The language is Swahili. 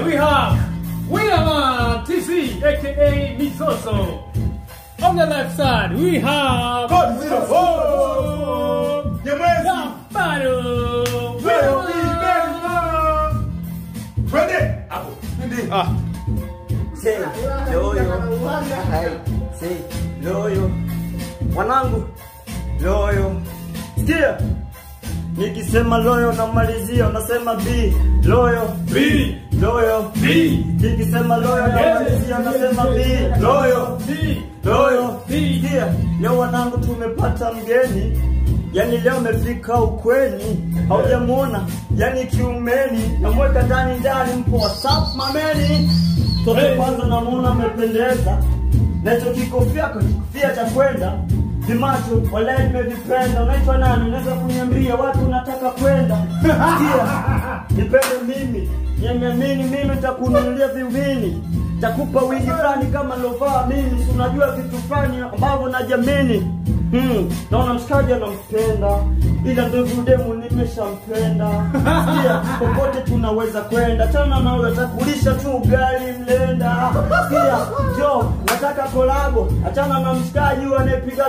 we have William TC, aka Mizoso. On the left side, we have Godzilla. Gambaro. Say loyo. Hai. Say loyo. Wanangu loyo. Sikia. Nikisema loyo namalizia unasema B. Loyo B. Loyo B. Nikisema loyo namalizia unasema B. Loyo B. Loyo B. Sikia. Leo wanangu tumepata mgeni. Yani leo amefika ukweni. Haujamuona yani kiumeni. Namweka ndani mpo WhatsApp mameni. Toto kwanza namuona amependeza. Nacho kikofia cha kwenda. Vimacho wale nimevipenda. Unaitwa nani? Unaweza kuniambia watu unataka kwenda? Sikia. Nipende mimi. Niamini mimi nitakununulia viwini. Takupa wigi fulani kama lovaa mimi. Unajua vitu fulani ambavyo najamini. Naona mshikaji anampenda. Ila ndugu demu nimeshampenda. Sikia, popote tunaweza kwenda. Tena nawe takulisha tu ugali mlenda. Sikia, jo, nataka kolabo. Achana na mshikaji anayepiga